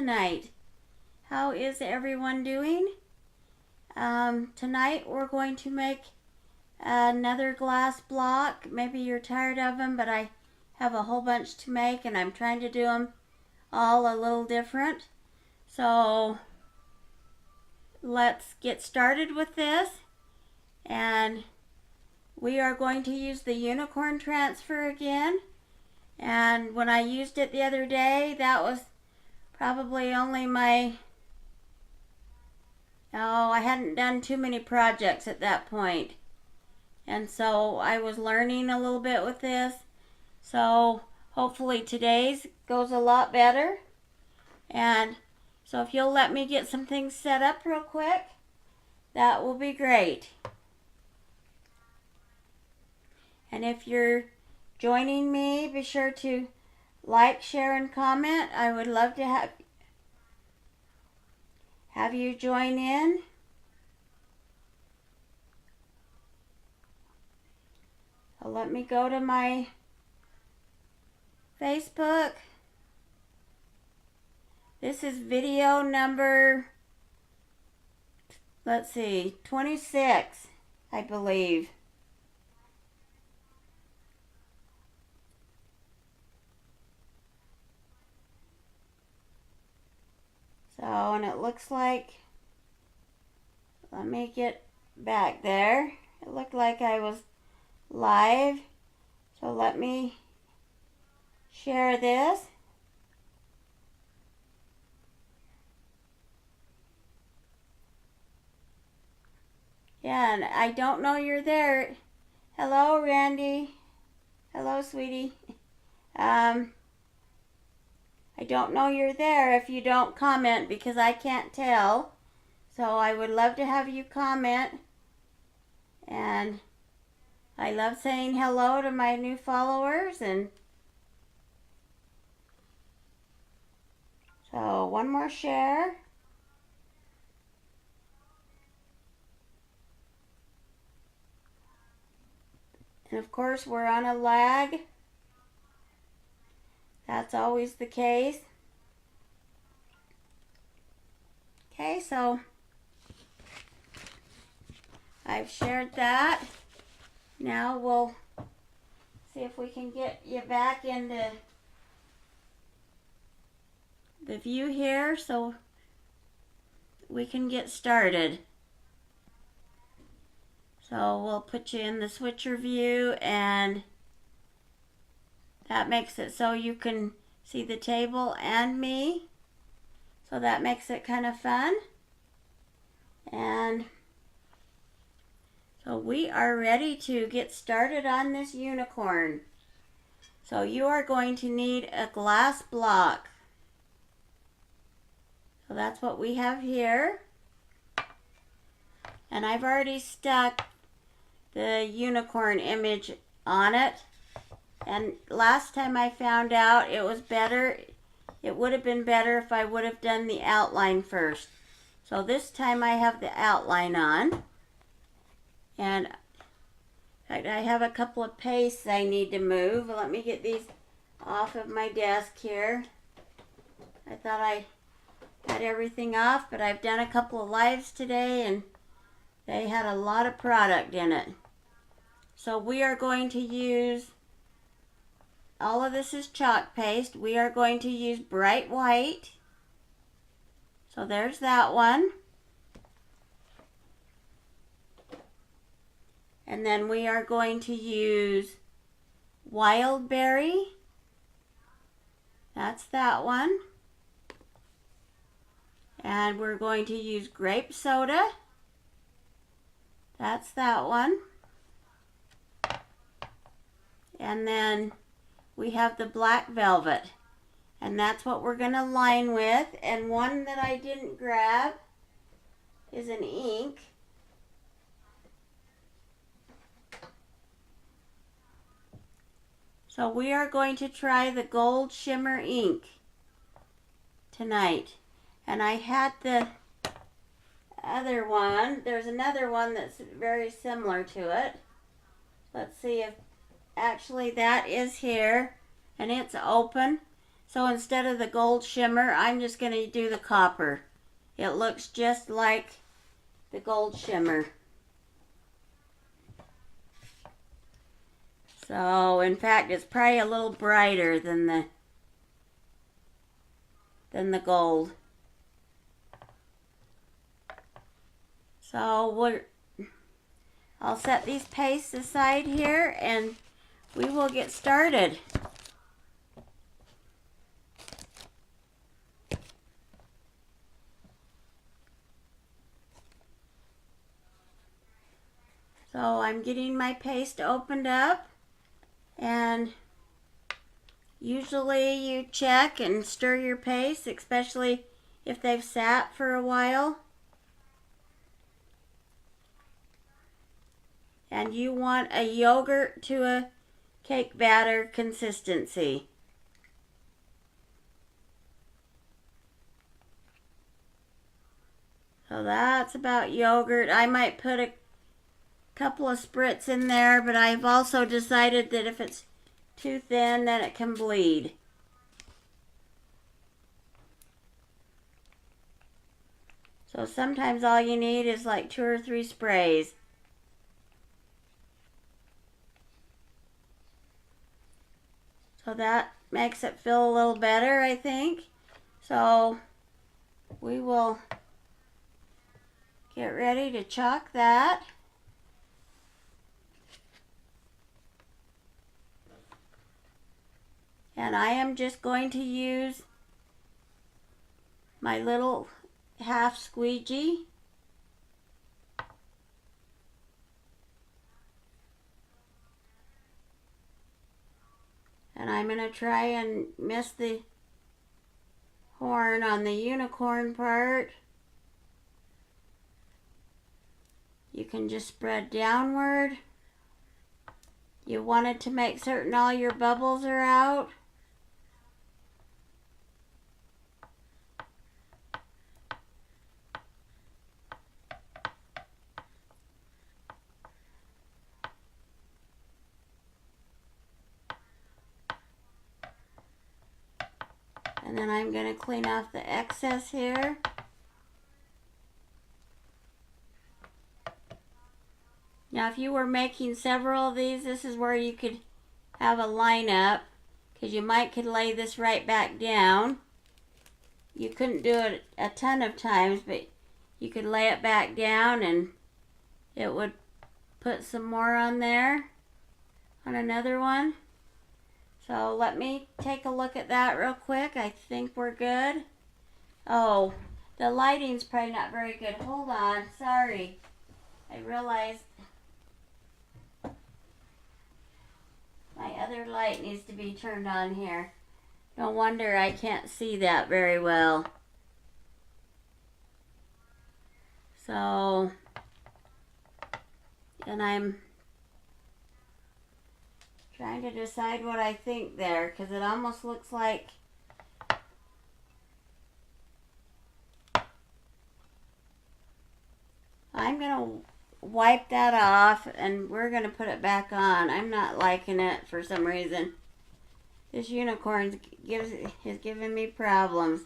tonight? How is everyone doing? Tonight we're going to make another glass block. Maybe you're tired of them, but I have a whole bunch to make and I'm trying to do them all a little different. So let's get started with this. And we are going to use the unicorn transfer again. And when I used it the other day, that was probably only my, I hadn't done too many projects at that point. And so I was learning a little bit with this. So hopefully today's goes a lot better. And so if you'll let me get some things set up real quick, that will be great. And if you're joining me, be sure to like, share, and comment. I would love to have you join in. So let me go to my Facebook. This is video number, let's see, 26, I believe. So, and it looks like, let me get back there. It looked like I was live. So let me share this. Yeah, and I don't know you're there. Hello, Randy. Hello, sweetie. I don't know you're there if you don't comment because I can't tell. So I would love to have you comment. And I love saying hello to my new followers. And so one more share. And of course we're on a lag. That's always the case. Okay, so I've shared that. Now we'll see if we can get you back into the view here so we can get started. So we'll put you in the switcher view, and that makes it so you can see the table and me. So that makes it kind of fun. And so we are ready to get started on this unicorn. So you are going to need a glass block. So that's what we have here. And I've already stuck the unicorn image on it. And last time I found out it was better, it would have been better if I would have done the outline first. So this time I have the outline on. And in fact, I have a couple of pastes I need to move. Let me get these off of my desk here. I thought I had everything off, but I've done a couple of lives today and they had a lot of product in it. So we are going to use, all of this is chalk paste. We are going to use bright white. So there's that one. And then we are going to use wild berry. That's that one. And we're going to use grape soda. That's that one. And then we have the black velvet. And that's what we're going to line with. And one that I didn't grab is an ink. So we are going to try the gold shimmer ink tonight. And I had the other one. There's another one that's very similar to it. Let's see if actually that is here and it's open. So instead of the gold shimmer, I'm just going to do the copper. It looks just like the gold shimmer. So in fact, it's probably a little brighter than the gold. So I'll set these pastes aside here and we will get started. So I'm getting my paste opened up, and usually you check and stir your paste, especially if they've sat for a while. And you want a yogurt to a cake batter consistency. So that's about yogurt. I might put a couple of spritz in there, but I've also decided that if it's too thin, then it can bleed. So sometimes all you need is like 2 or 3 sprays. So that makes it feel a little better, I think. So we will get ready to chalk that. And I am just going to use my little half squeegee. And I'm going to try and miss the horn on the unicorn part. You can just spread downward. You wanted to make certain all your bubbles are out. And then I'm going to clean off the excess here. Now if you were making several of these, this is where you could have a lineup, because you could lay this right back down. You couldn't do it a ton of times, but you could lay it back down and it would put some more on there on another one. So let me take a look at that real quick. I think we're good. Oh, the lighting's probably not very good. Hold on, sorry. I realized my other light needs to be turned on here. No wonder I can't see that very well. So, and I'm trying to decide what I think there, because it almost looks like I'm going to wipe that off and we're going to put it back on. I'm not liking it for some reason. This unicorn is giving me problems.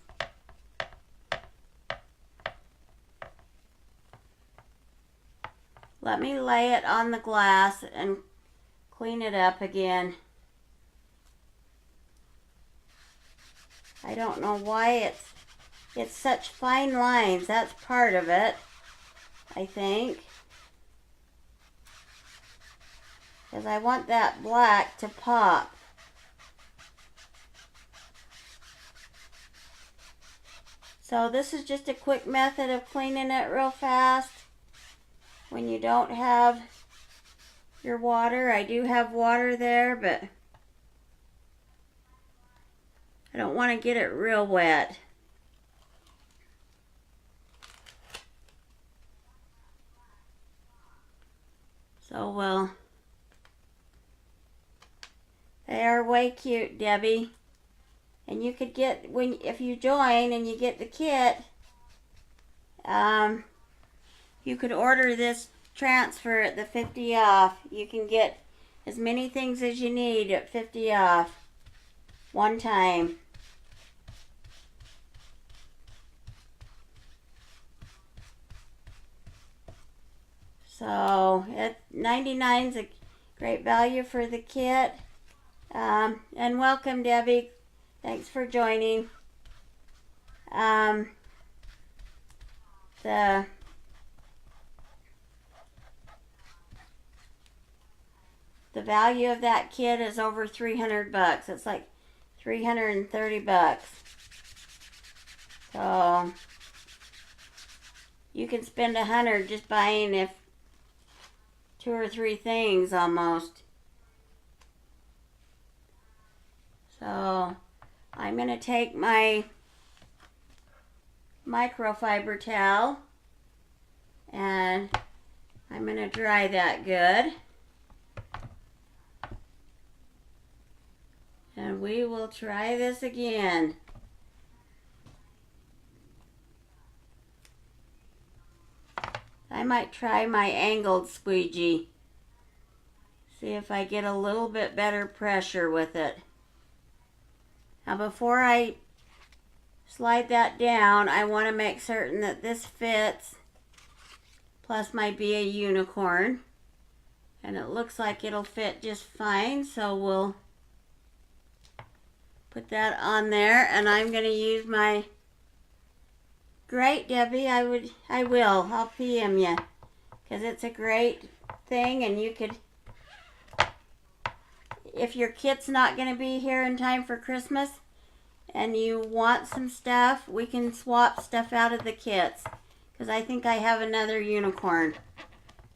Let me lay it on the glass and clean it up again. I don't know why it's such fine lines. That's part of it, I think. Because I want that black to pop. So this is just a quick method of cleaning it real fast when you don't have your water. I do have water there, but I don't want to get it real wet. So well, they are way cute, Debbie. And you could get, if you join and you get the kit, you could order this transfer at the 50 off. You can get as many things as you need at 50 off one time. So 99 is a great value for the kit. And welcome, Debbie. Thanks for joining. The value of that kit is over 300 bucks. It's like 330 bucks. So you can spend 100 just buying 2 or 3 things almost. So I'm going to take my microfiber towel and I'm going to dry that good. And we will try this again. I might try my angled squeegee. See if I get a little bit better pressure with it. Now before I slide that down, I want to make certain that this fits, plus my Be a Unicorn. And it looks like it'll fit just fine, so we'll put that on there. And I'm going to use my... Great, Debbie, I will. I'll PM you. Because it's a great thing, and you could... If your kit's not going to be here in time for Christmas and you want some stuff, we can swap stuff out of the kits. Because I think I have another unicorn.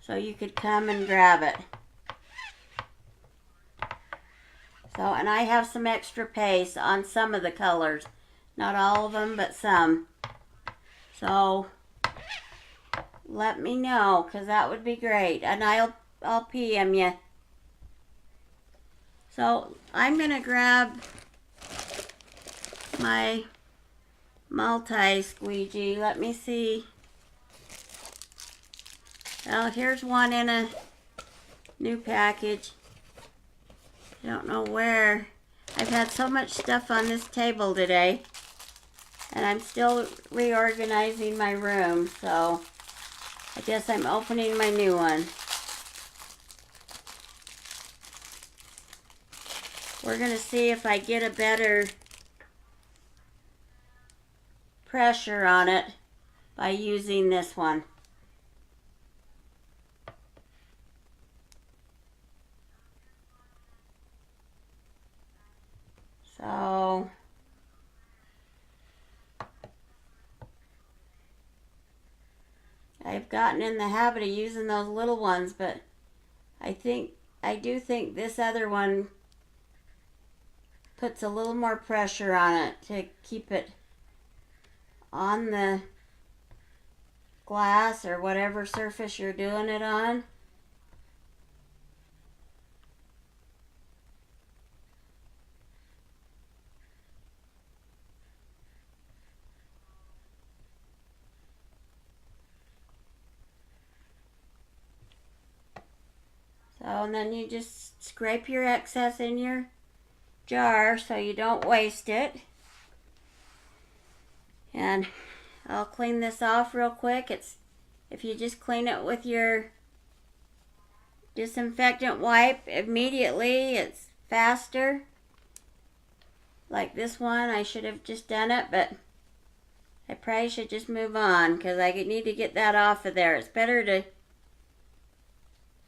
So you could come and grab it. So, and I have some extra paste on some of the colors. Not all of them, but some. So, let me know, because that would be great. And I'll PM you. So I'm going to grab my multi-squeegee. Let me see. Well, here's one in a new package. I don't know where. I've had so much stuff on this table today. And I'm still reorganizing my room. So I guess I'm opening my new one. We're going to see if I get a better pressure on it by using this one. So I've gotten in the habit of using those little ones, but I do think this other one puts a little more pressure on it to keep it on the glass or whatever surface you're doing it on. So, and then you just scrape your excess in your jar so you don't waste it. And I'll clean this off real quick. If you just clean it with your disinfectant wipe immediately, it's faster. Like this one, I should have just done it, but I probably should just move on because I need to get that off of there. It's better to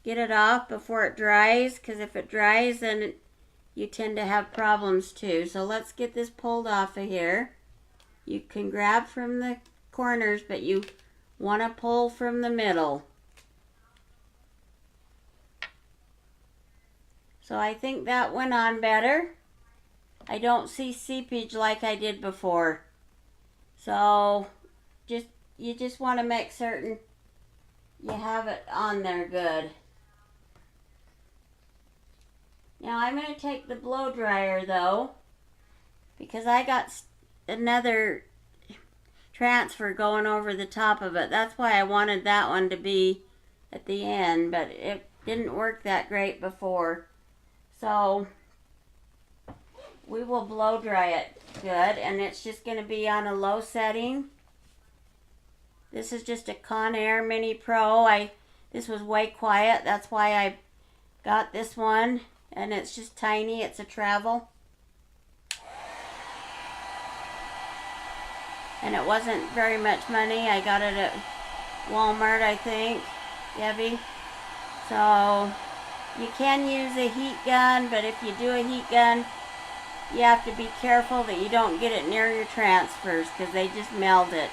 get it off before it dries, because if it dries, then you tend to have problems too. So let's get this pulled off of here. You can grab from the corners, but you want to pull from the middle. So I think that went on better. I don't see seepage like I did before. So you just want to make certain you have it on there good. Now I'm going to take the blow dryer though, because I got another transfer going over the top of it. That's why I wanted that one to be at the end, but it didn't work that great before. So we will blow dry it good, and it's just going to be on a low setting. This is just a Conair Mini Pro. I this was way quiet. That's why I got this one. And it's just tiny. It's a travel. And it wasn't very much money. I got it at Walmart, I think, Debbie. So you can use a heat gun, but if you do a heat gun, you have to be careful that you don't get it near your transfers because they just melt it.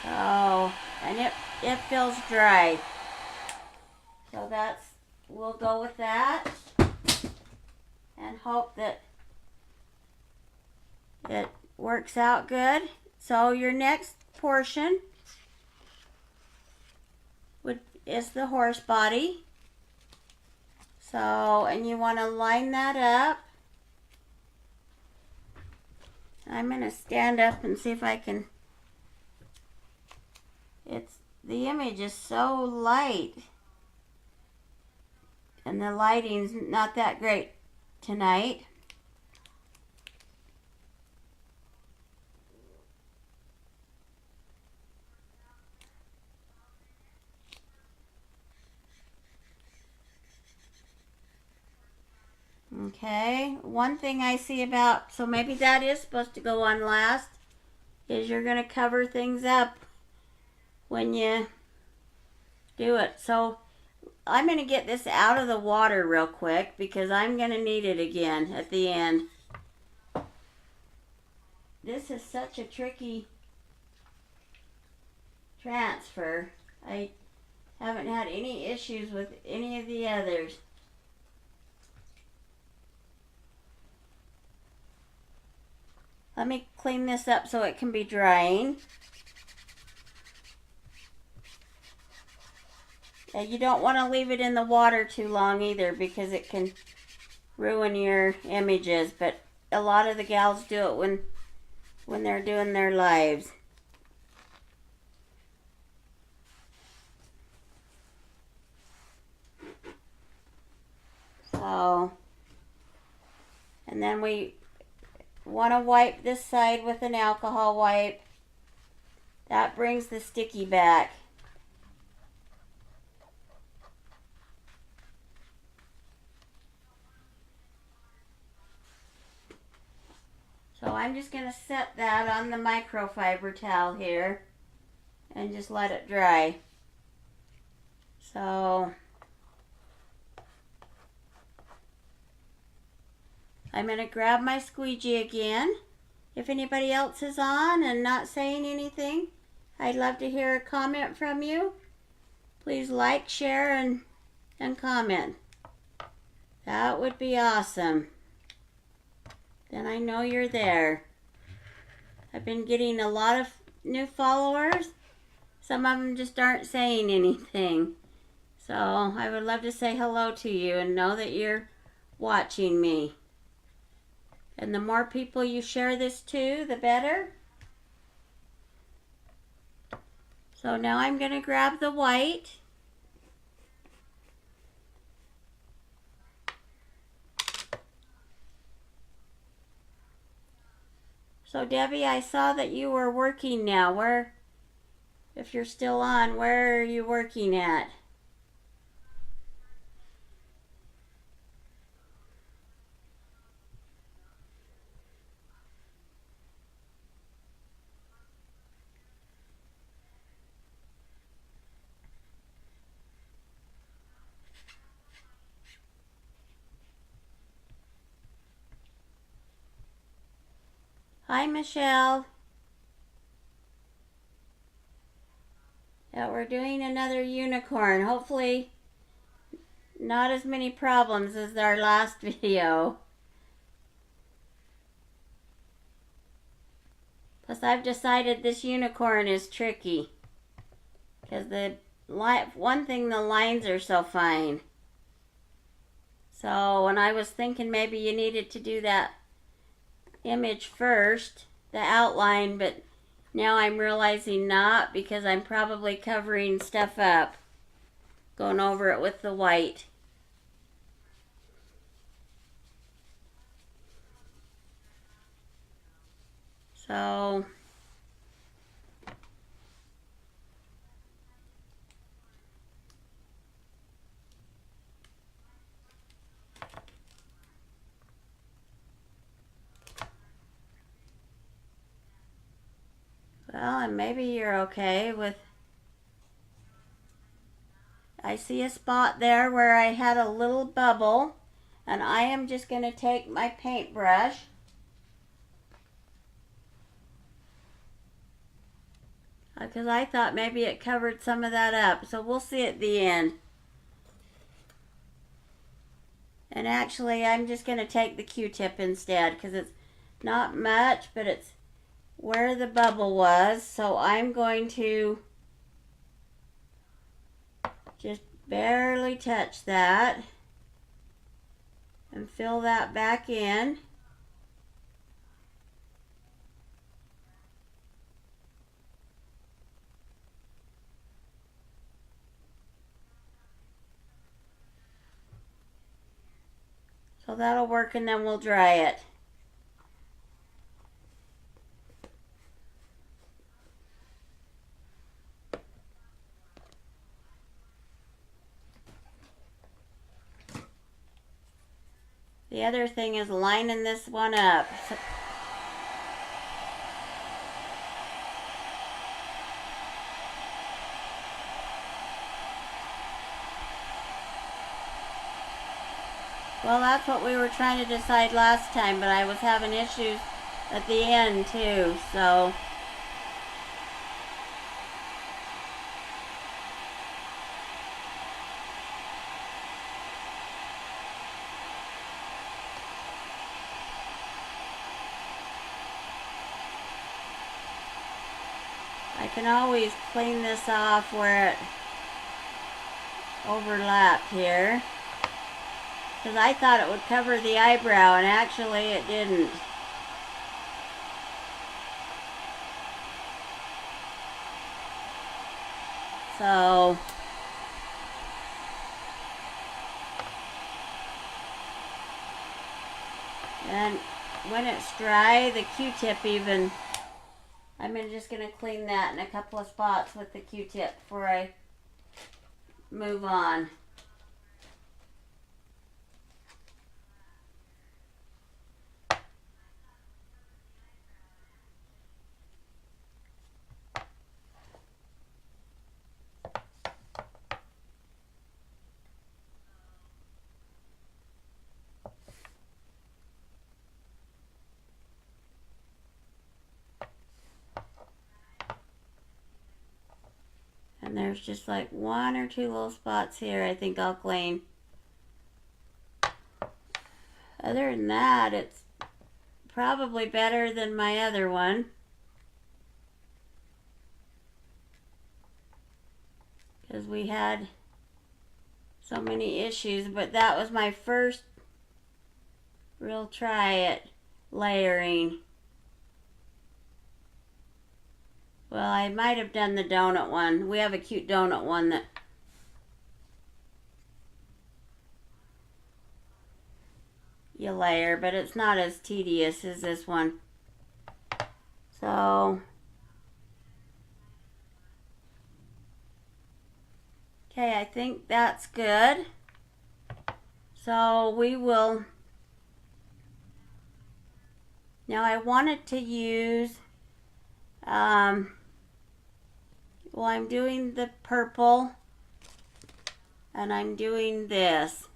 So, and it feels dry. So we'll go with that and hope that it works out good. So your next portion is the horse body. So, and you want to line that up. I'm going to stand up and see if I can. The image is so light, and the lighting's not that great tonight. Okay, one thing I see about, so maybe that is supposed to go on last, is you're going to cover things up when you do it. So I'm going to get this out of the water real quick because I'm going to need it again at the end. This is such a tricky transfer. I haven't had any issues with any of the others. Let me clean this up so it can be drying. You don't want to leave it in the water too long either because it can ruin your images, but a lot of the gals do it when they're doing their lives. So, and then we want to wipe this side with an alcohol wipe. That brings the sticky back. So I'm just going to set that on the microfiber towel here and just let it dry. So I'm going to grab my squeegee again. If anybody else is on and not saying anything, I'd love to hear a comment from you. Please like, share, and comment. That would be awesome. Then I know you're there. I've been getting a lot of new followers. Some of them just aren't saying anything. So I would love to say hello to you and know that you're watching me. And the more people you share this to, the better. So now I'm going to grab the white. So Debbie, I saw that you were working now. If you're still on, where are you working at? Hi, Michelle. Yeah, we're doing another unicorn. Hopefully not as many problems as our last video. Plus, I've decided this unicorn is tricky. because one thing, the lines are so fine. So, and I was thinking maybe you needed to do that image first, the outline, but now I'm realizing not, because I'm probably covering stuff up, going over it with the white. So, well, and maybe you're okay with, I see a spot there where I had a little bubble, and I am just going to take my paintbrush because I thought maybe it covered some of that up. So we'll see at the end. And actually, I'm just going to take the Q-tip instead because it's not much, but it's where the bubble was. So I'm going to just barely touch that and fill that back in. So that'll work, and then we'll dry it. The other thing is lining this one up. Well, that's what we were trying to decide last time, but I was having issues at the end too, so. I can always clean this off where it overlapped here, because I thought it would cover the eyebrow, and actually it didn't. So, and when it's dry, the Q-tip even, I'm just going to clean that in a couple of spots with the Q-tip before I move on. And there's just like one or two little spots here I think I'll clean. Other than that, it's probably better than my other one. Because we had so many issues, but that was my first real try at layering. Well, I might have done the donut one. We have a cute donut one that you layer, but it's not as tedious as this one. So, okay, I think that's good. So we will, now I wanted to use, well, I'm doing the purple, and I'm doing this.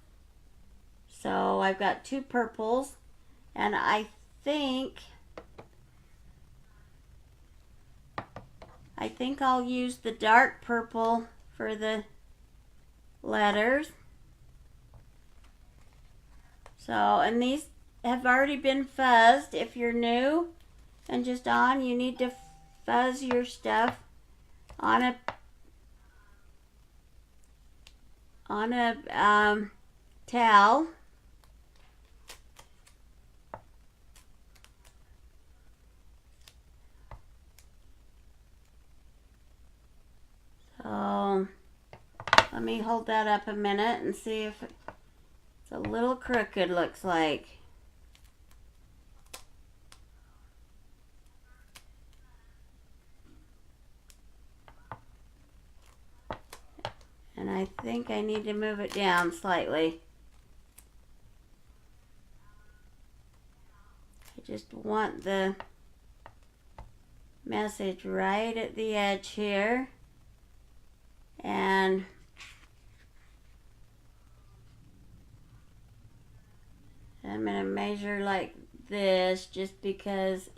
So I've got two purples, and I think I'll use the dark purple for the letters. So, and these have already been fuzzed. If you're new and just on, you need to fuzz your stuff on a on a towel. So let me hold that up a minute and see if it's a little crooked, looks like. And I think I need to move it down slightly. I just want the message right at the edge here. And I'm going to measure like this just because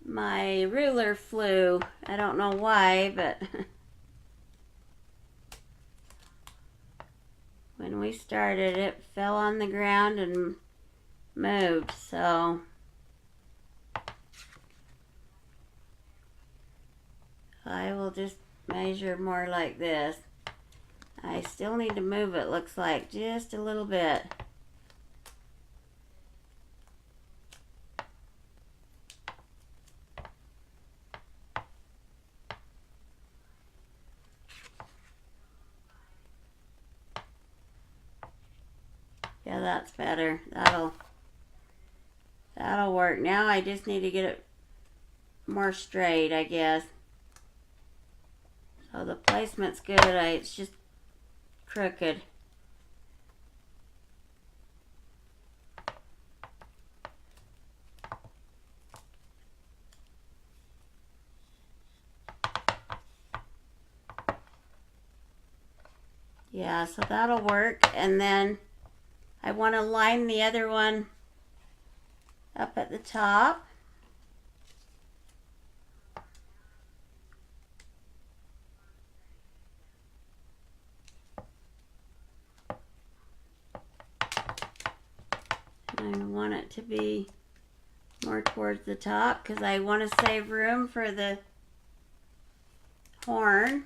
my ruler flew. I don't know why, but when we started it fell on the ground and moved, so I will just measure more like this. I still need to move it, looks like, just a little bit. Yeah, that's better. That'll work. Now I just need to get it more straight, I guess. So the placement's good. It's just crooked. Yeah, so that'll work. And then I want to line the other one up at the top. And I want it to be more towards the top because I want to save room for the horn.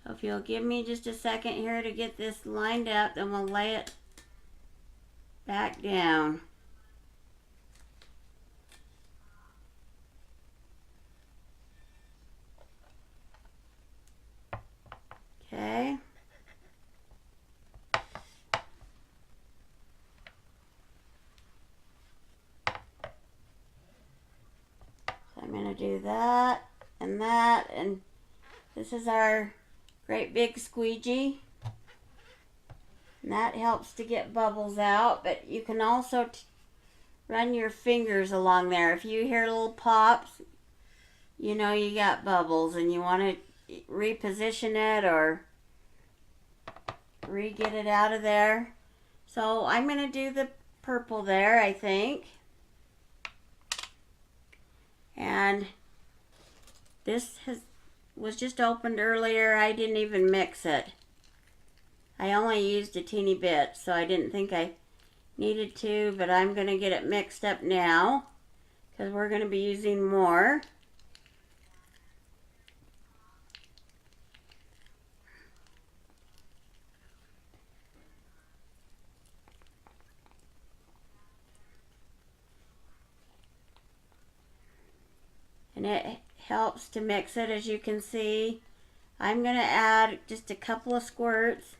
So if you'll give me just a second here to get this lined up, then we'll lay it back down. Okay. So I'm going to do that, and this is our great big squeegee. And that helps to get bubbles out, but you can also run your fingers along there. If you hear little pops, you know you got bubbles and you want to reposition it or get it out of there. So I'm going to do the purple there, I think. And this was just opened earlier. I didn't even mix it. I only used a teeny bit, so I didn't think I needed to, but I'm going to get it mixed up now because we're going to be using more. And it helps to mix it, as you can see. I'm going to add just a couple of squirts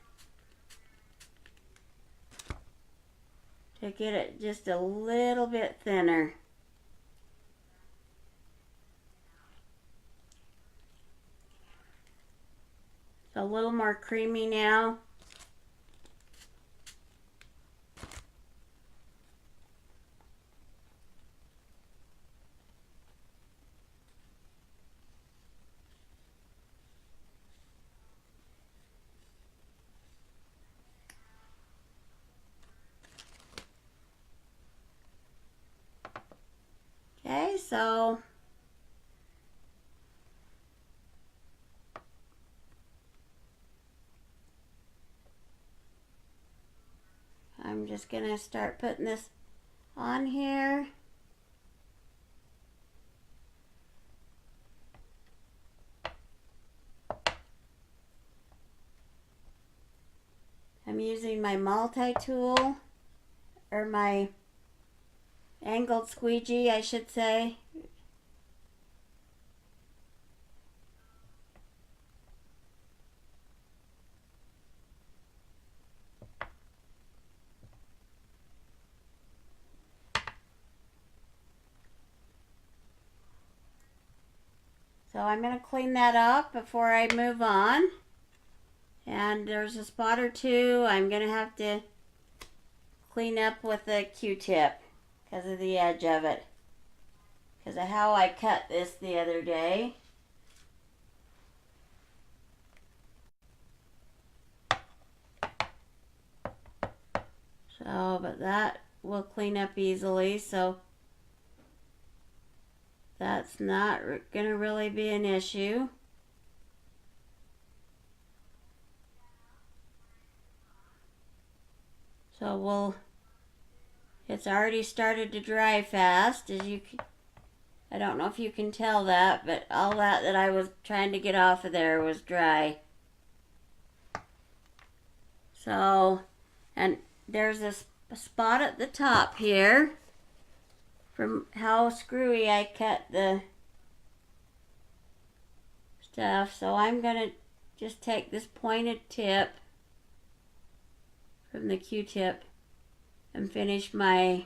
to get it just a little bit thinner. It's a little more creamy now. Okay, so I'm just going to start putting this on here. using my multi-tool, or my angled squeegee, I should say. So I'm going to clean that up before I move on. And there's a spot or two I'm going to have to clean up with a Q-tip because of the edge of it. Because of how I cut this the other day. So, but that will clean up easily, so that's not going to really be an issue. So it's already started to dry fast, as you can, I don't know if you can tell that, but all that I was trying to get off of there was dry. So, and there's a spot at the top here from how screwy I cut the stuff. So I'm going to just take this pointed tip from the Q-tip and finish my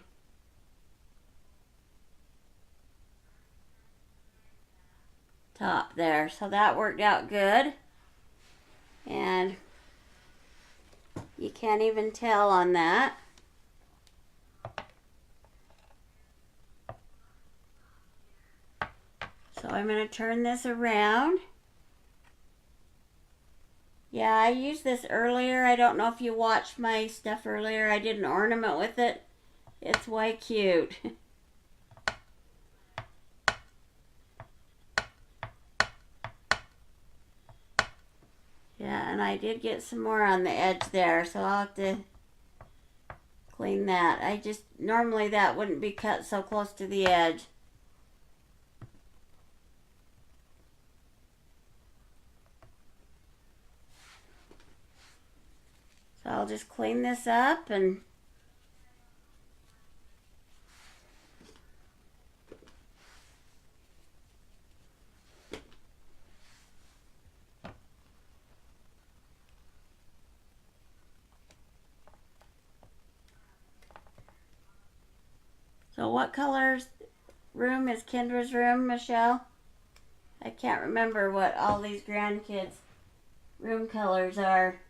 top there. So that worked out good. And you can't even tell on that. So I'm going to turn this around. Yeah, I used this earlier. I don't know if you watched my stuff earlier. I did an ornament with it. It's way cute. Yeah, and I did get some more on the edge there, so I'll have to clean that. Normally that wouldn't be cut so close to the edge. So I'll just clean this up and so what color's room is Kendra's room, Michelle? I can't remember what all these grandkids' room colors are.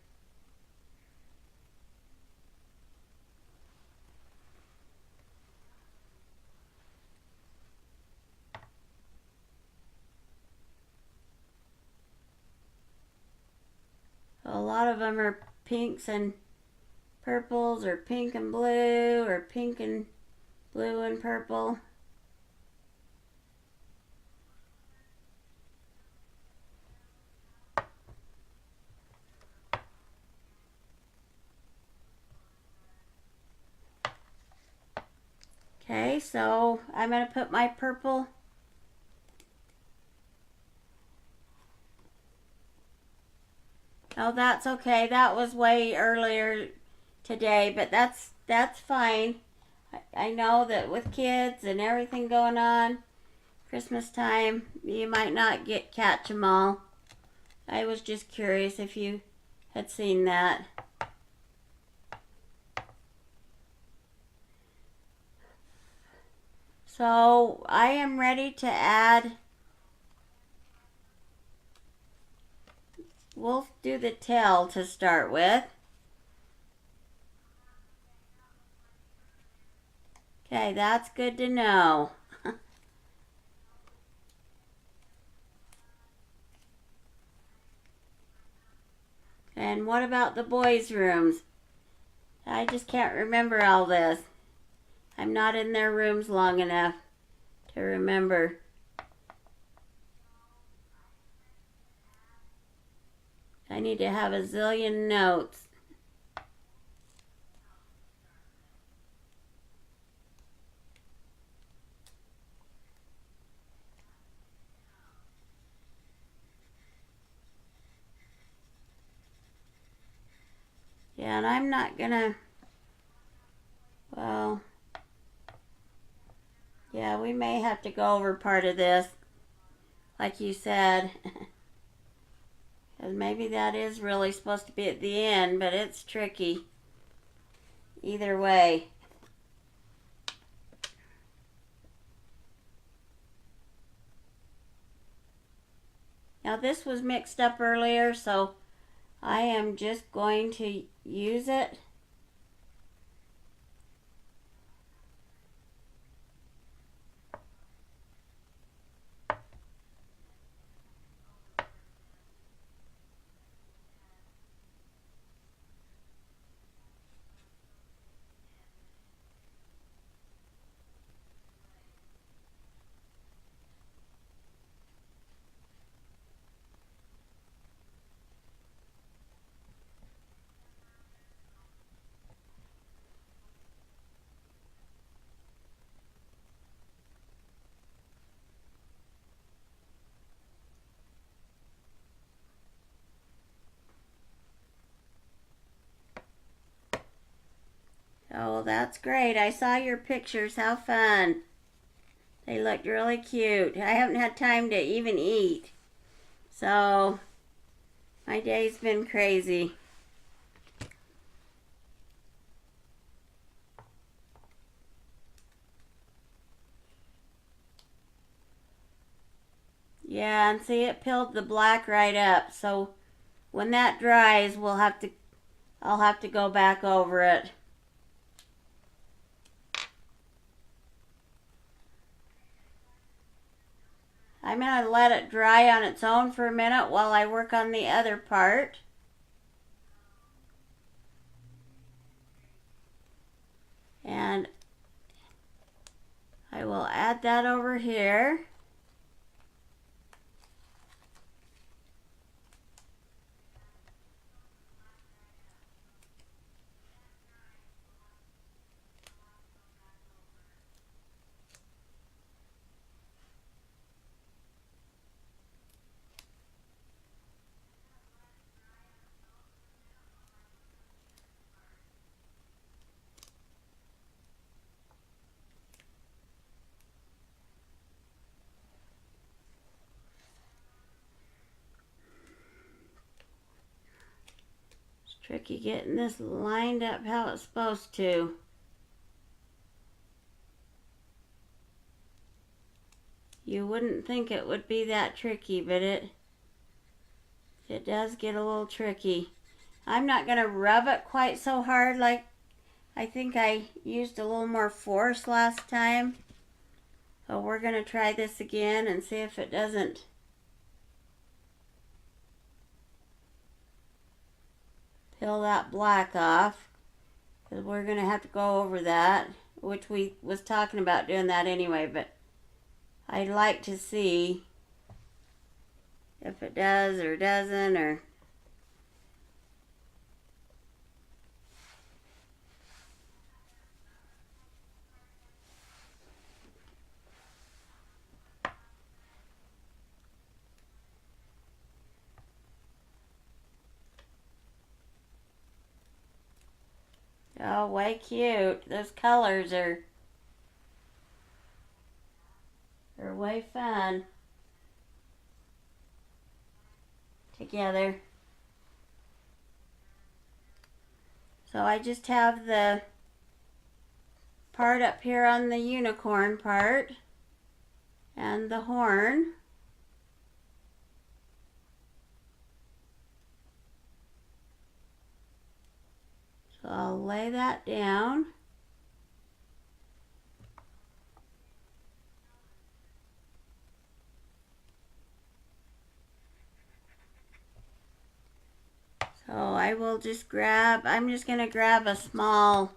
A lot of them are pinks and purples, or pink and blue, or pink and blue and purple. Okay, so I'm going to put my purple Oh, that's okay. That was way earlier today, but that's fine. I know that with kids and everything going on, Christmas time, you might not catch them all. I was just curious if you had seen that. So I am ready to add. We'll do the tail to start with. Okay, that's good to know. And what about the boys' rooms? I just can't remember all this. I'm not in their rooms long enough to remember. I need to have a zillion notes. Yeah, And I'm not gonna, well, yeah, we may have to go over part of this, like you said. Because maybe that is really supposed to be at the end, but it's tricky either way. Now this was mixed up earlier, so I am just going to use it. Oh, that's great. I saw your pictures. How fun. They looked really cute. I haven't had time to even eat. So, my day's been crazy. Yeah, and see, it peeled the black right up. So, when that dries, I'll have to go back over it. I'm going to let it dry on its own for a minute while I work on the other part. And I will add that over here. Tricky getting this lined up how it's supposed to. You wouldn't think it would be that tricky, but it does get a little tricky. I'm not going to rub it quite so hard like I think I used a little more force last time. So we're going to try this again and see if it doesn't peel that black off, because we're going to have to go over that, which we was talking about doing that anyway, but I'd like to see if it does or doesn't, or oh, way cute. Those colors are way fun together. So I just have the part up here on the unicorn part and the horn. So I'll lay that down. So I will just I'm just going to grab a small,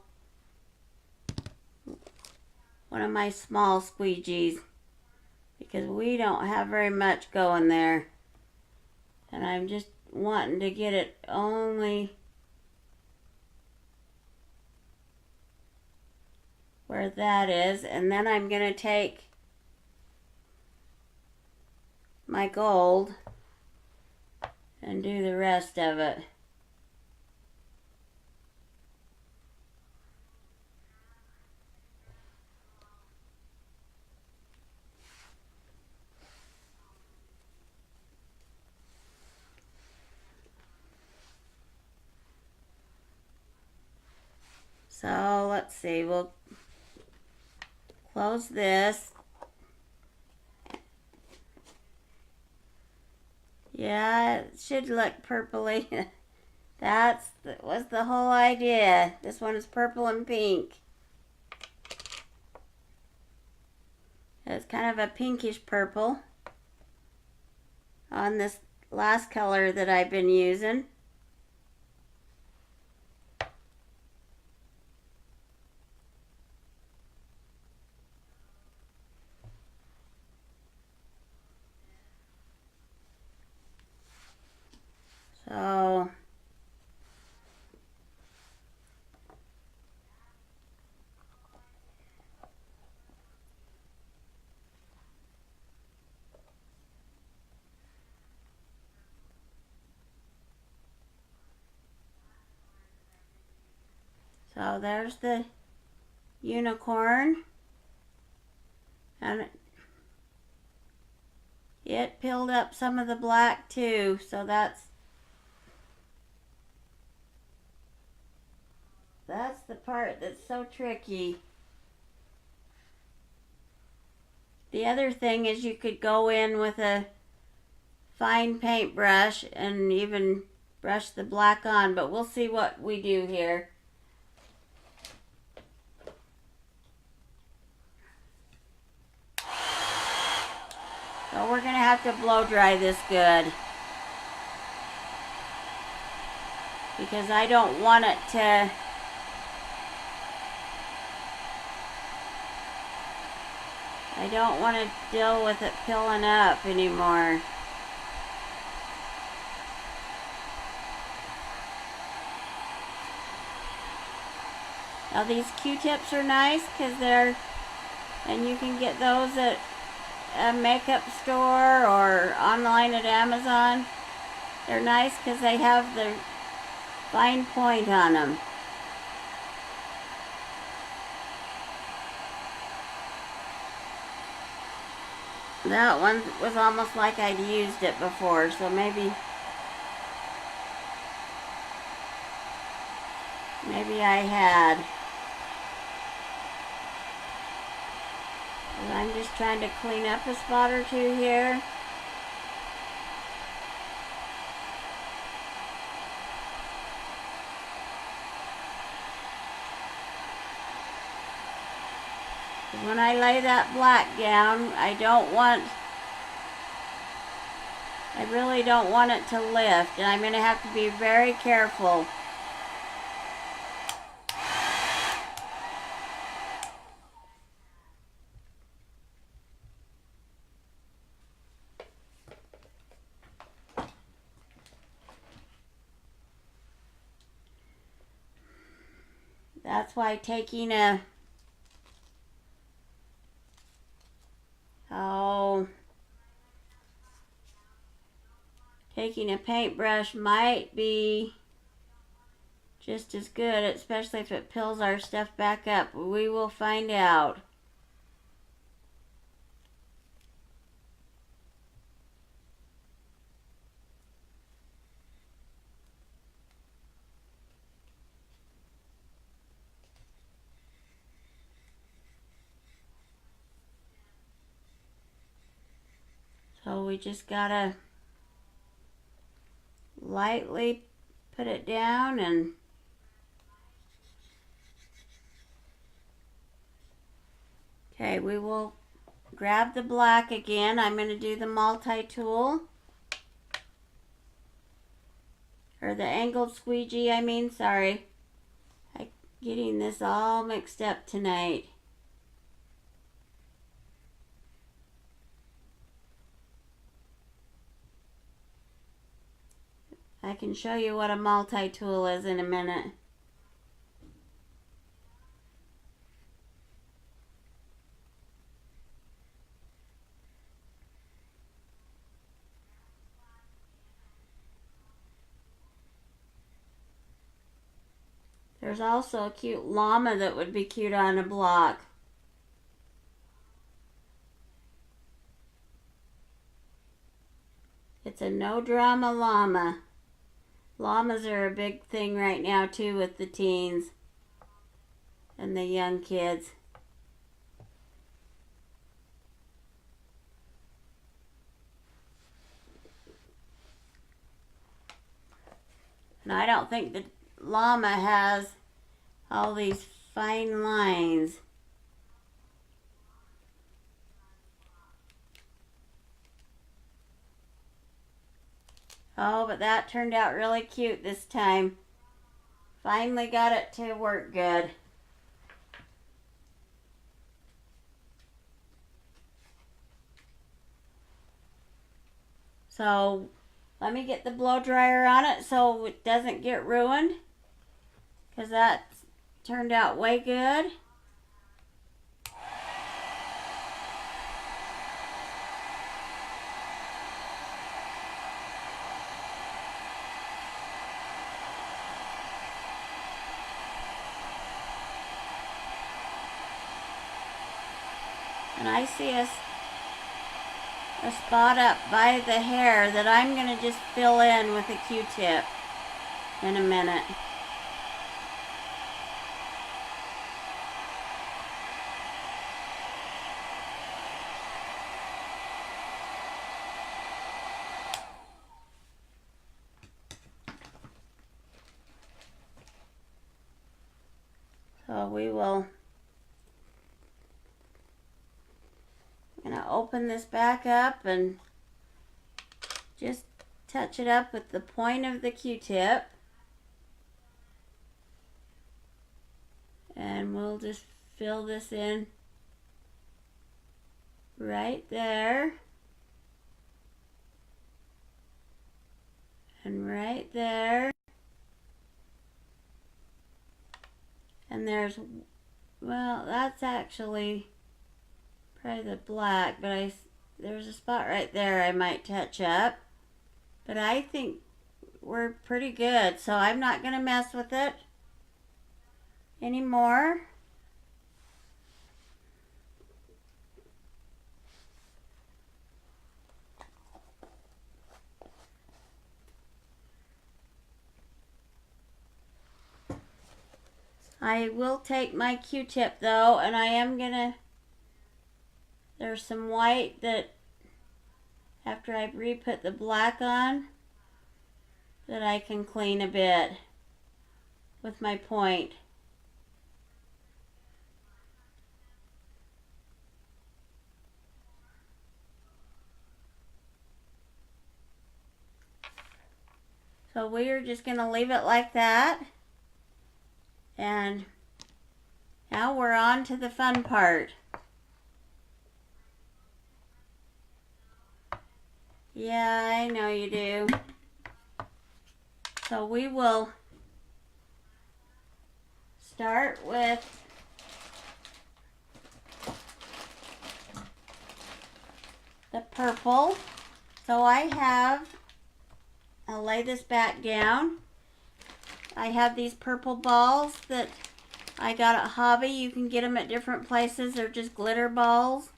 one of my small squeegees, because we don't have very much going there. And I'm just wanting to get it only where that is, and then I'm going to take my gold and do the rest of it. So let's see, we'll close this. Yeah, it should look purpley. That was the whole idea. This one is purple and pink. It's kind of a pinkish purple on this last color that I've been using. So there's the unicorn, and it peeled up some of the black too, so that's the part that's so tricky. The other thing is you could go in with a fine paintbrush and even brush the black on, but we'll see what we do here. So we're going to have to blow dry this good, because I don't want it to deal with it peeling up anymore. Now these Q-tips are nice because and you can get those at a makeup store or online at Amazon. They're nice because they have the fine point on them. That one was almost like I'd used it before, so maybe I had. And I'm just trying to clean up a spot or two here. When I lay that black down, I really don't want it to lift, and I'm going to have to be very careful. That's why taking a paintbrush might be just as good, especially if it peels our stuff back up. We will find out. So we just gotta lightly put it down, and okay, we will grab the black again. I'm going to do the multi-tool, or the angled squeegee, I mean, sorry. I'm getting this all mixed up tonight. I can show you what a multi-tool is in a minute. There's also a cute llama that would be cute on a block. It's a no drama llama. Llamas are a big thing right now too with the teens. and the young kids. And I don't think the llama has all these fine lines. Oh, but that turned out really cute this time. Finally got it to work good. So let me get the blow dryer on it so it doesn't get ruined, because that turned out way good. And I see a spot up by the hair that I'm going to just fill in with a Q-tip in a minute. So we will, I'm going to open this back up and just touch it up with the point of the Q-tip. And we'll just fill this in right there. And right there. And there's, well, that's actually probably the black, but there's a spot right there I might touch up. But I think we're pretty good, so I'm not going to mess with it anymore. I will take my Q-tip though, and I am gonna, there's some white that after I re-put the black on that I can clean a bit with my point. So we are just gonna leave it like that. And now we're on to the fun part. Yeah, I know you do. So we will start with the purple. So I'll lay this back down. I have these purple balls that I got at Hobby. You can get them at different places. They're just glitter balls.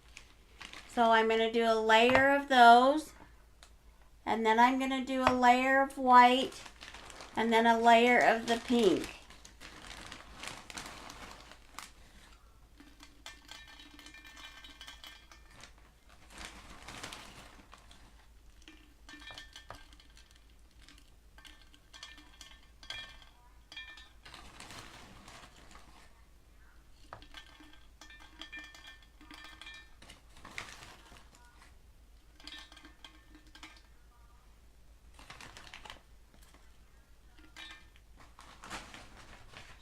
So I'm going to do a layer of those. And then I'm going to do a layer of white. And then a layer of the pink.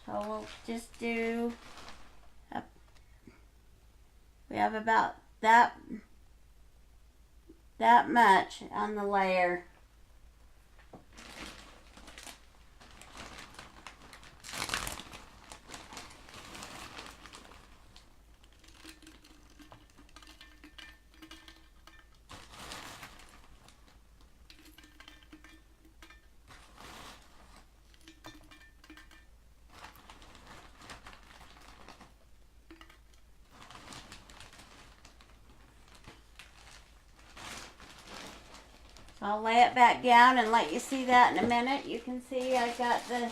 So we'll just do, we have about that much on the layer. I'll lay it back down and let you see that in a minute. You can see I got the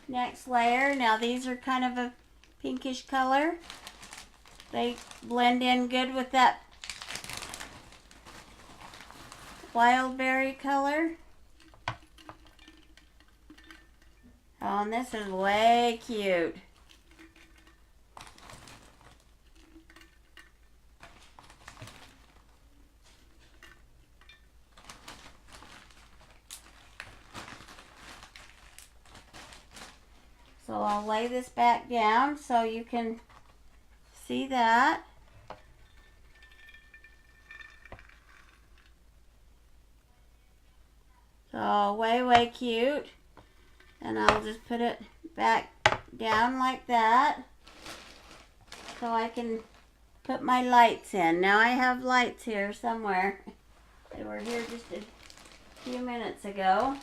next layer. Now these are kind of a pinkish color. They blend in good with that wild berry color. Oh, and this is way cute. So I'll lay this back down so you can see that. So way cute. And I'll just put it back down like that so I can put my lights in. Now I have lights here somewhere. They were here just a few minutes ago.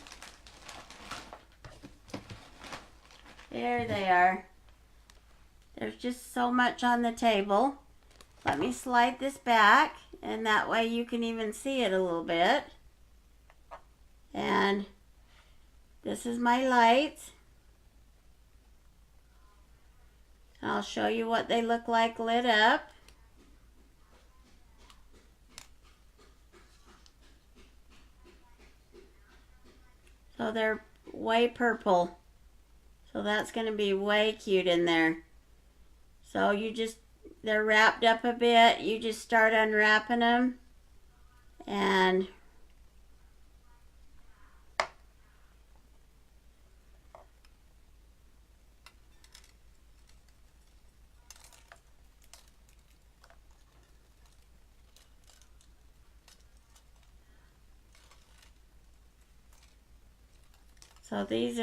There they are. There's just so much on the table. Let me slide this back, and that way you can even see it a little bit. And this is my lights. I'll show you what they look like lit up. So they're way purple. So that's going to be way cute in there. So they're wrapped up a bit. You just start unwrapping them. And so this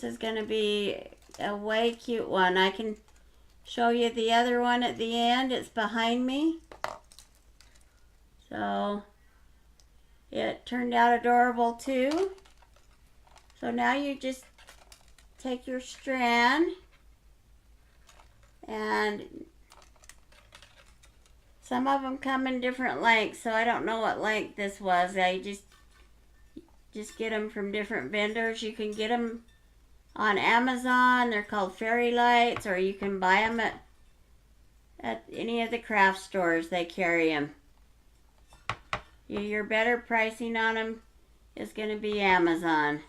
is going to be a way cute one. I can show you the other one at the end. It's behind me. So it turned out adorable too. So now you just take your strand and some of them come in different lengths, so I don't know what length this was. I just get them from different vendors. You can get them on Amazon. They're called fairy lights, or you can buy them at any of the craft stores. They carry them. Your better pricing on them is going to be Amazon.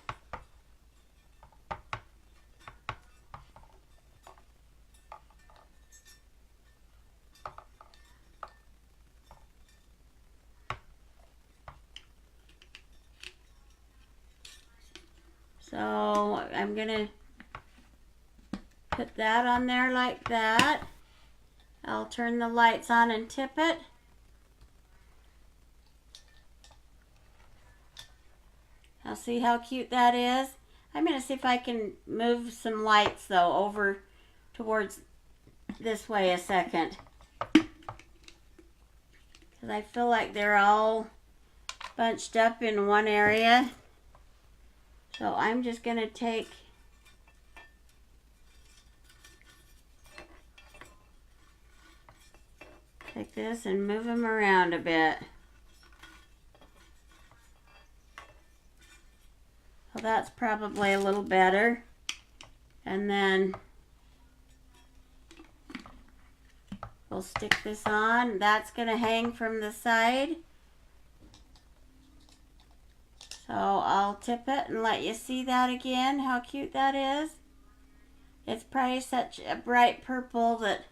So I'm going to put that on there like that. I'll turn the lights on and tip it. I'll see how cute that is. I'm going to see if I can move some lights though over towards this way a second. Because I feel like they're all bunched up in one area. So I'm just going to take this and move them around a bit. Well, that's probably a little better. And then we'll stick this on. That's going to hang from the side. So I'll tip it and let you see that again, how cute that is. It's probably such a bright purple that,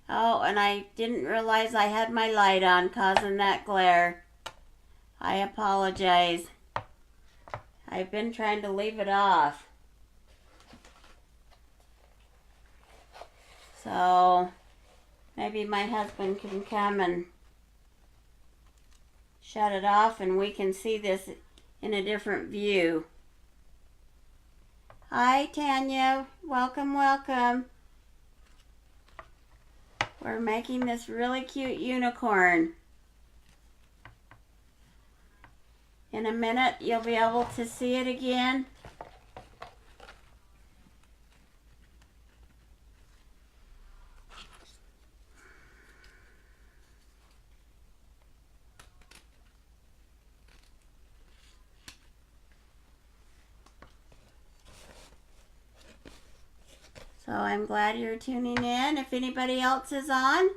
oh, and I didn't realize I had my light on causing that glare. I apologize. I've been trying to leave it off. So maybe my husband can come and shut it off and we can see this in a different view. Hi Tanya, welcome, welcome. We're making this really cute unicorn. In a minute you'll be able to see it again. So I'm glad you're tuning in. If anybody else is on,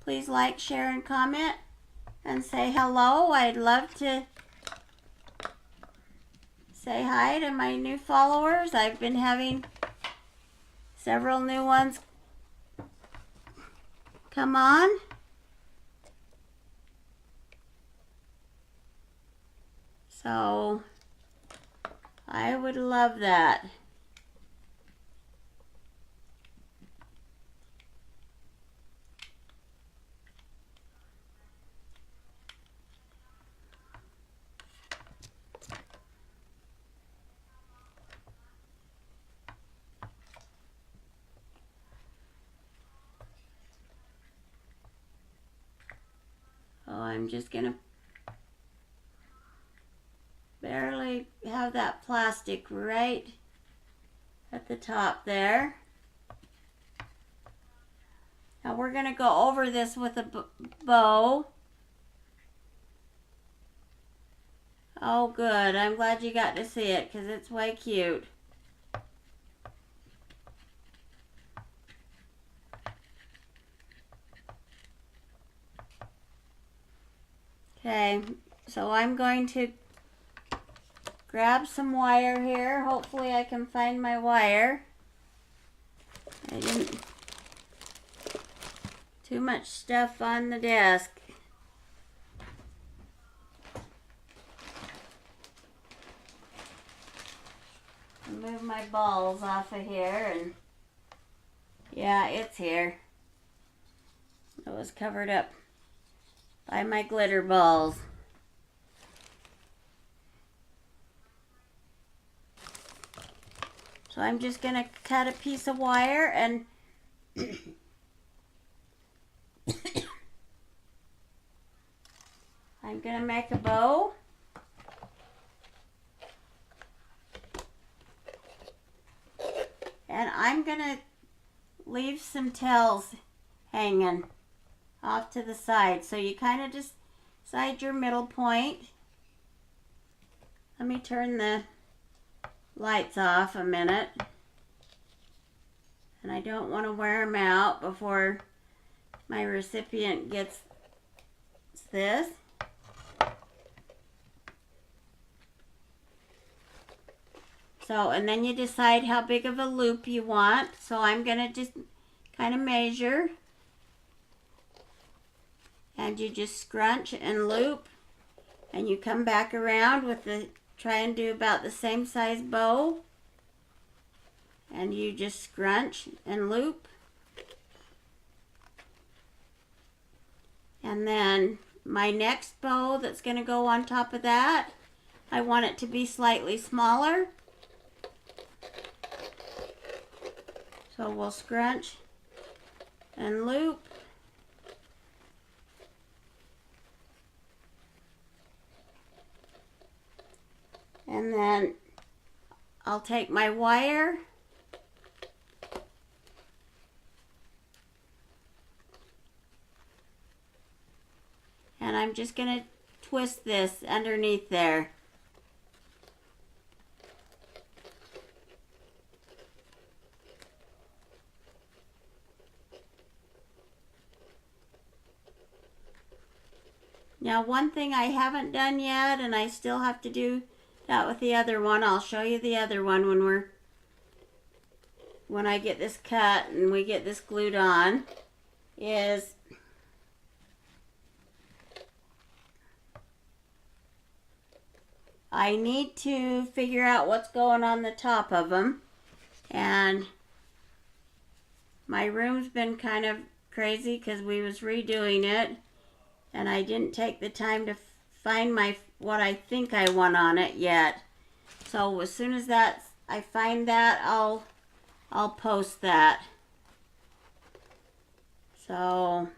please like, share, and comment, and say hello. I'd love to say hi to my new followers. I've been having several new ones come on. So I would love that. Oh, I'm just gonna barely have that plastic right at the top there. Now we're gonna go over this with a bow. Oh good, I'm glad you got to see it because it's way cute. Okay, so I'm going to grab some wire here. Hopefully I can find my wire. I didn't... Too much stuff on the desk. I'll move my balls off of here and... Yeah, it's here. It was covered up by my glitter balls. So I'm just going to cut a piece of wire and I'm going to make a bow. And I'm going to leave some tails hanging off to the side. So you kind of just decide your middle point. Let me turn the lights off a minute. And I don't want to wear them out before my recipient gets this. So, and then you decide how big of a loop you want. So I'm going to just kind of measure. And you just scrunch and loop. And you come back around with the, try and do about the same size bow. And you just scrunch and loop. And then my next bow that's going to go on top of that, I want it to be slightly smaller. So we'll scrunch and loop. And then I'll take my wire and I'm just going to twist this underneath there. Now one thing I haven't done yet, and I still have to do that with the other one, I'll show you the other one when I get this cut and we get this glued on, is I need to figure out what's going on the top of them. And my room's been kind of crazy because we was redoing it. And I didn't take the time to find what I think I want on it yet. So as soon as I find that, I'll post that. So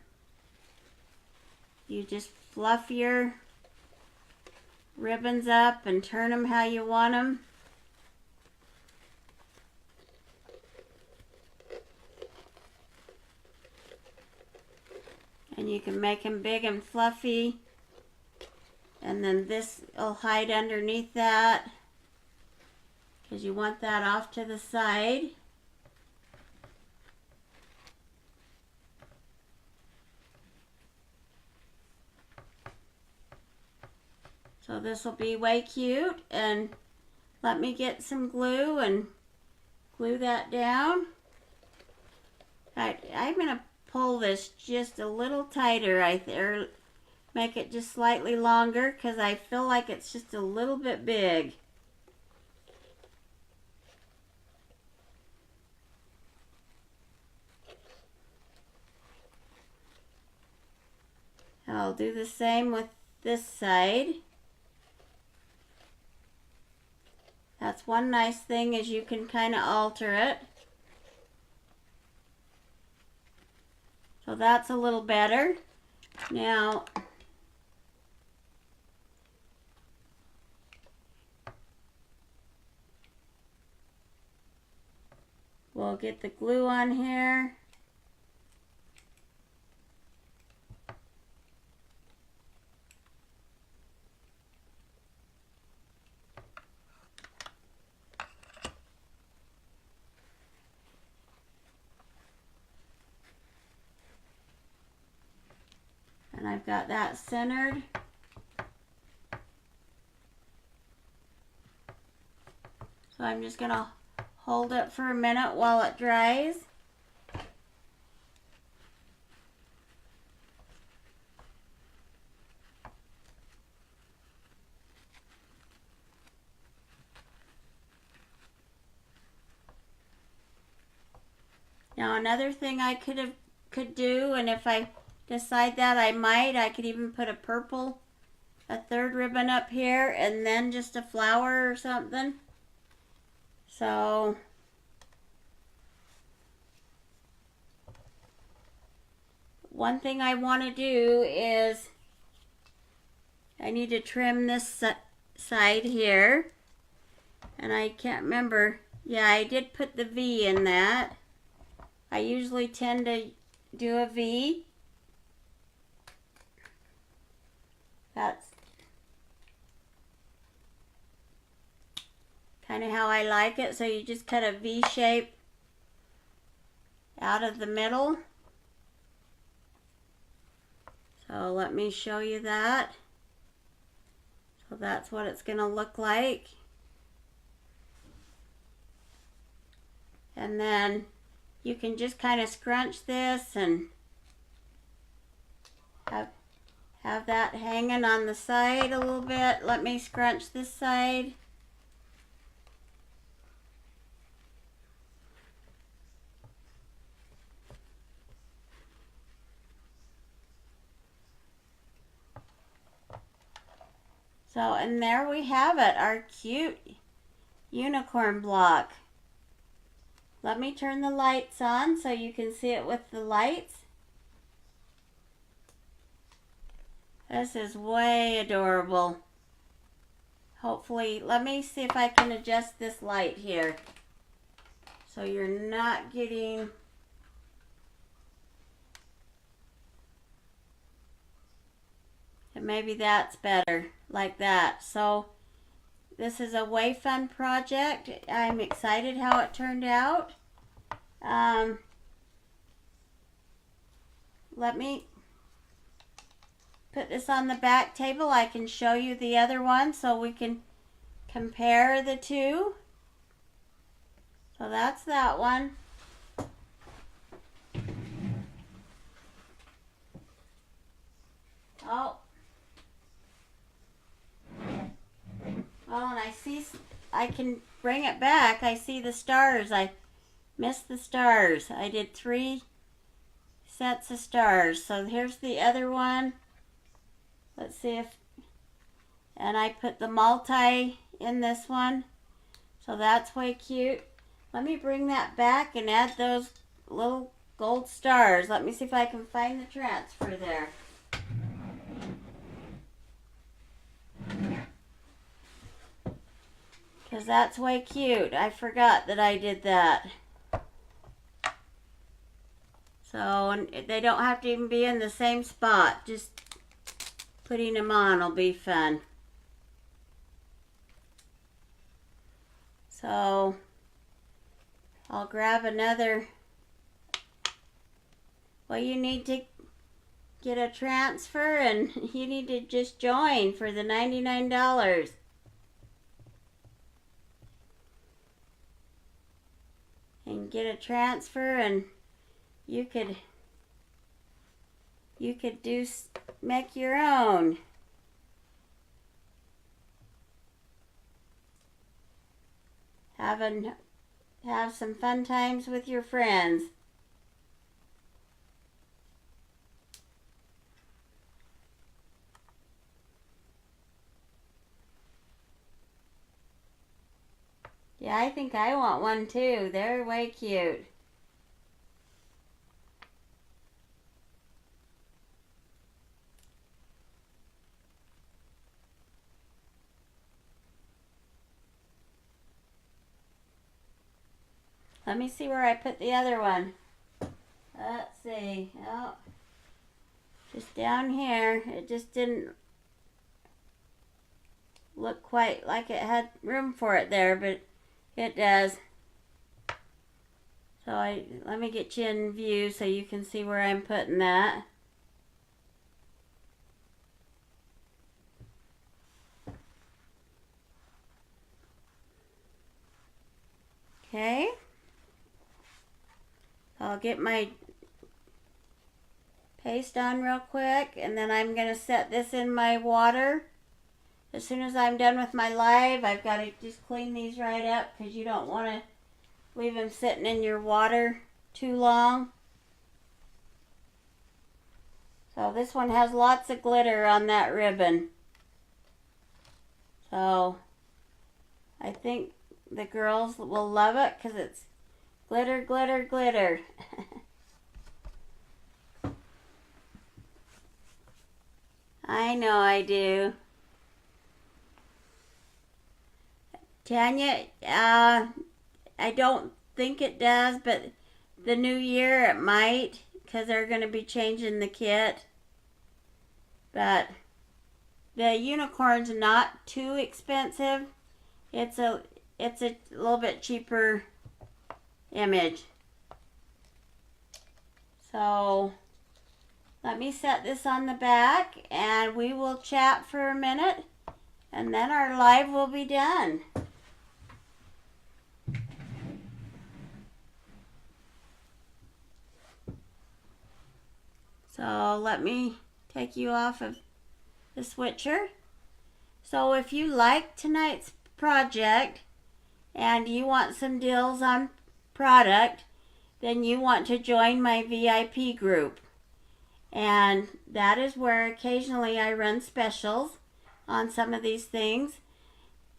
you just fluff your ribbons up and turn them how you want them. And you can make them big and fluffy. And then this will hide underneath that, because you want that off to the side. So this will be way cute, and let me get some glue and glue that down. I'm going to pull this just a little tighter, or make it just slightly longer, because I feel like it's just a little bit big. I'll do the same with this side. That's one nice thing, is you can kind of alter it. So that's a little better. Now, we'll get the glue on here. And I've got that centered. So I'm just going to hold it for a minute while it dries. Now another thing I could do, and if I decide that I could even put a third ribbon up here, and then just a flower or something. So one thing I want to do is I need to trim this side here, and I can't remember. Yeah, I did put the V in that. I usually tend to do a V. That's kind of how I like it. So you just cut a V shape out of the middle. So let me show you that. So that's what it's going to look like. And then you can just kind of scrunch this and have that hanging on the side a little bit. Let me scrunch this side. So, and there we have it, our cute unicorn block. Let me turn the lights on so you can see it with the lights. This is way adorable. Hopefully, let me see if I can adjust this light here so you're not getting... And maybe that's better, like that. So this is a way fun project. I'm excited how it turned out. Let me put this on the back table. I can show you the other one so we can compare the two. So that's that one. Oh. Oh, and I see, I can bring it back. I see the stars. I missed the stars. I did 3 sets of stars. So here's the other one. Let's see if, and I put the multi in this one. So that's way cute. Let me bring that back and add those little gold stars. Let me see if I can find the transfer there. Because that's way cute. I forgot that I did that. So, and they don't have to even be in the same spot. Just putting them on will be fun. So, I'll grab another. Well, you need to get a transfer, and you need to just join for the $99. And get a transfer, and you could make your own. Have some fun times with your friends. Yeah, I think I want one too. They're way cute. Let me see where I put the other one. Let's see. Oh, just down here. It just didn't look quite like it had room for it there, but it does. So let me get you in view so you can see where I'm putting that. Okay. I'll get my paste on real quick, and then I'm going to set this in my water. As soon as I'm done with my live, I've got to just clean these right up because you don't want to leave them sitting in your water too long. So this one has lots of glitter on that ribbon. So I think the girls will love it because it's glitter, glitter, glitter. I know I do. Tanya, I don't think it does, but the new year it might, because they're going to be changing the kit. But the unicorn's not too expensive. It's a little bit cheaper image. So let me set this on the back, and we will chat for a minute, and then our live will be done. So let me take you off of the switcher. So if you like tonight's project and you want some deals on product, then you want to join my VIP group. And that is where occasionally I run specials on some of these things.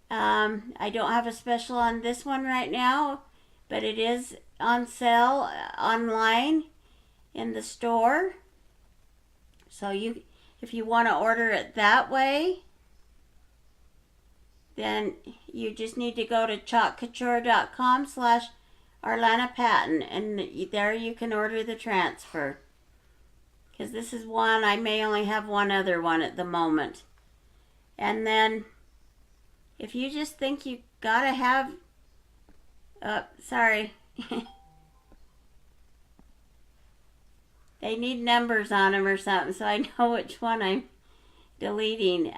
I don't have a special on this one right now, but it is on sale online in the store. So if you want to order it that way, then you just need to go to chalkcouture.com/ArlanaPatton, and there you can order the transfer. Because this is one, I may only have one other one at the moment. And then if you just think you gotta have, sorry. They need numbers on them or something, so I know which one I'm deleting.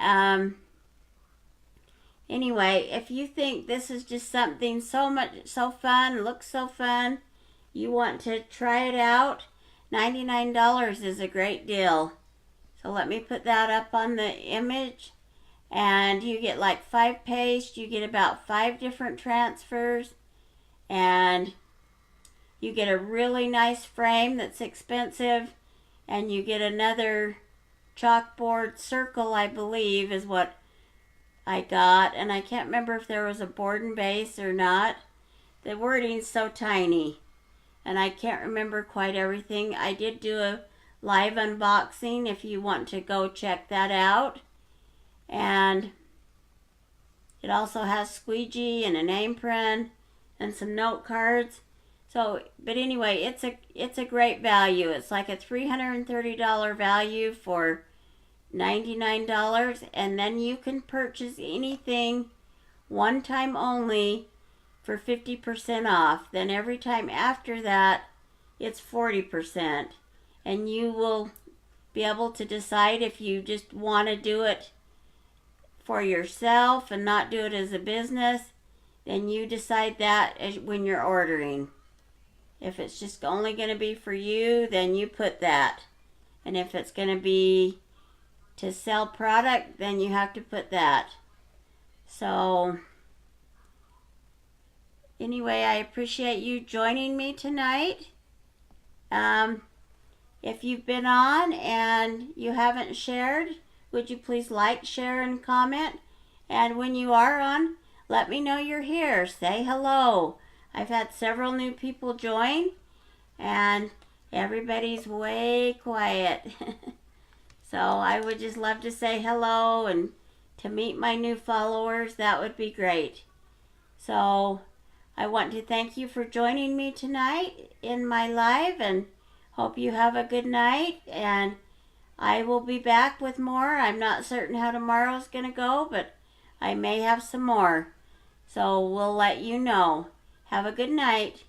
Anyway, if you think this is just something so fun, looks so fun, you want to try it out, $99 is a great deal. So let me put that up on the image, and you get like 5 pastes, you get about 5 different transfers, and you get a really nice frame that's expensive, and you get another chalkboard circle, I believe, is what I got. And I can't remember if there was a board and base or not. The wording's so tiny, and I can't remember quite everything. I did do a live unboxing if you want to go check that out. And it also has squeegee and a name print and some note cards. So, but anyway, it's a great value. It's like a $330 value for $99, and then you can purchase anything one time only for 50% off. Then every time after that, it's 40%, and you will be able to decide if you just want to do it for yourself and not do it as a business, then you decide that when you're ordering. If it's just only going to be for you, then you put that. And if it's going to be to sell product, then you have to put that. So anyway, I appreciate you joining me tonight. If you've been on and you haven't shared, would you please like, share, and comment? And when you are on, let me know you're here. Say hello. I've had several new people join, and everybody's way quiet. So I would just love to say hello and to meet my new followers. That would be great. So I want to thank you for joining me tonight in my live, and hope you have a good night. And I will be back with more. I'm not certain how tomorrow's going to go, but I may have some more. So we'll let you know. Have a good night.